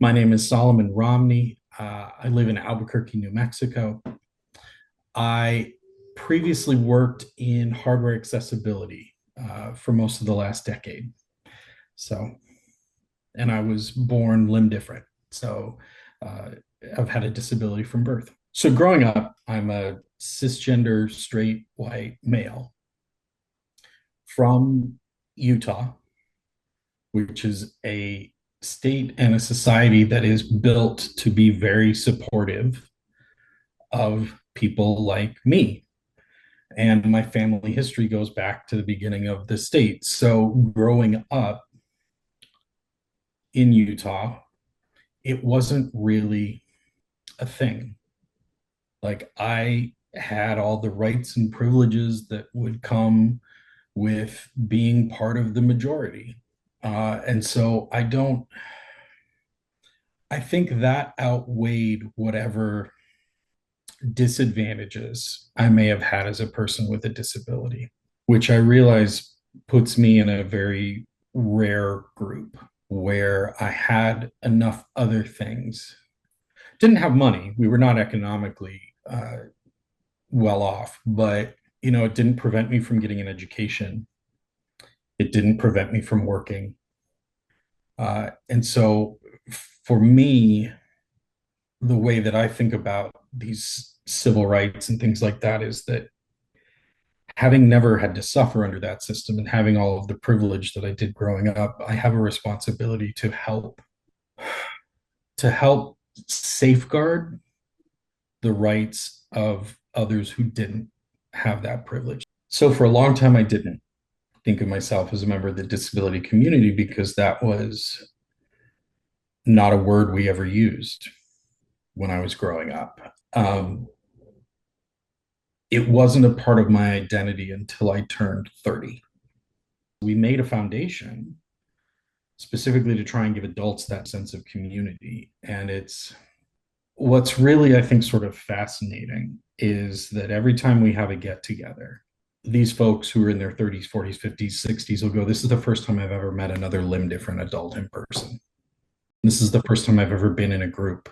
My name is Solomon Romney. I live in Albuquerque, New Mexico. I previously worked in hardware accessibility for most of the last decade. So, and I was born limb different. So, uh, I've had a disability from birth. So, growing up, I'm a cisgender, straight, white male from Utah, which is a state and a society that is built to be very supportive of people like me. And my family history goes back to the beginning of the state. So growing up in Utah, it wasn't really a thing. Like I had all the rights and privileges that would come with being part of the majority. And so I think that outweighed whatever disadvantages I may have had as a person with a disability, which I realize puts me in a very rare group where I had enough other things. Didn't have money. We were not economically well off, but it didn't prevent me from getting an education. It didn't prevent me from working. And so for me, the way that I think about these civil rights and things like that is that having never had to suffer under that system and having all of the privilege that I did growing up, I have a responsibility to help safeguard the rights of others who didn't have that privilege. So for a long time I didn't think of myself as a member of the disability community because that was not a word we ever used when I was growing up. It wasn't a part of my identity until I turned 30. We made a foundation specifically to try and give adults that sense of community. And it's what's really, I think, sort of fascinating is that every time we have a get together, these folks who are in their 30s, 40s, 50s, 60s will go, "This is the first time I've ever met another limb different adult in person. This is the first time I've ever been in a group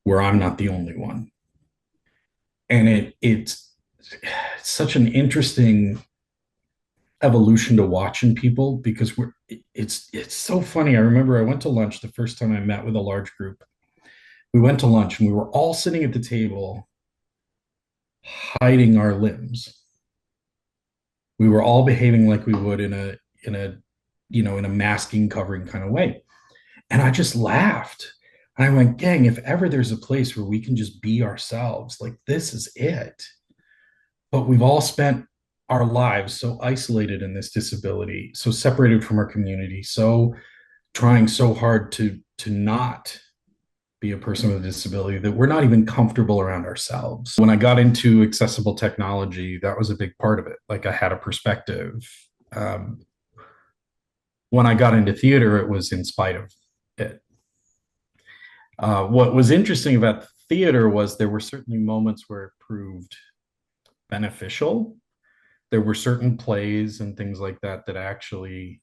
where I'm not the only one." And it's such an interesting evolution to watch in people because it's so funny. I remember I went to lunch the first time I met with a large group. We went to lunch and we were all sitting at the table hiding our limbs. We were all behaving like we would in a masking covering kind of way. And I just laughed. And I went, "Gang, if ever there's a place where we can just be ourselves, like this is it." But we've all spent our lives so isolated in this disability, so separated from our community, so trying so hard to not be a person with a disability that we're not even comfortable around ourselves. When I got into accessible technology, that was a big part of it. Like I had a perspective. Um, when I got into theater, it was in spite of it. What was interesting about theater was there were certainly moments where it proved beneficial. There were certain plays and things like that that actually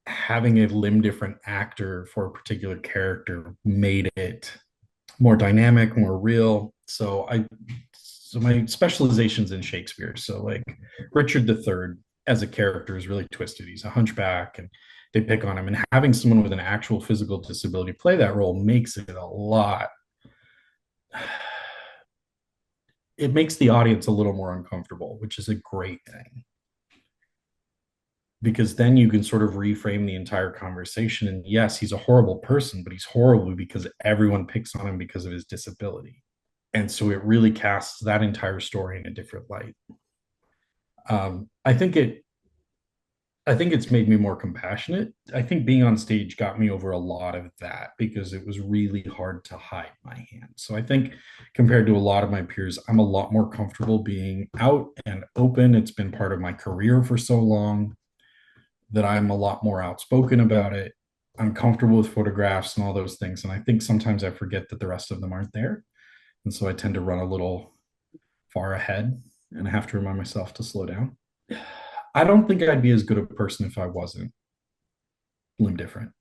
having a limb different actor for a particular character made it more dynamic, more real. So my specialization's in Shakespeare. So like Richard III as a character is really twisted. He's a hunchback and they pick on him. And having someone with an actual physical disability play that role makes it a lot. It makes the audience a little more uncomfortable, which is a great thing. Because then you can sort of reframe the entire conversation. And yes, he's a horrible person, but he's horrible because everyone picks on him because of his disability. And so it really casts that entire story in a different light. Um, I think it I think it's made me more compassionate. I think being on stage got me over a lot of that because it was really hard to hide my hand. So I think compared to a lot of my peers, I'm a lot more comfortable being out and open. It's been part of my career for so long that I'm a lot more outspoken about it. I'm comfortable with photographs and all those things. And I think sometimes I forget that the rest of them aren't there. And so I tend to run a little far ahead and I have to remind myself to slow down. I don't think I'd be as good a person if I wasn't limb different.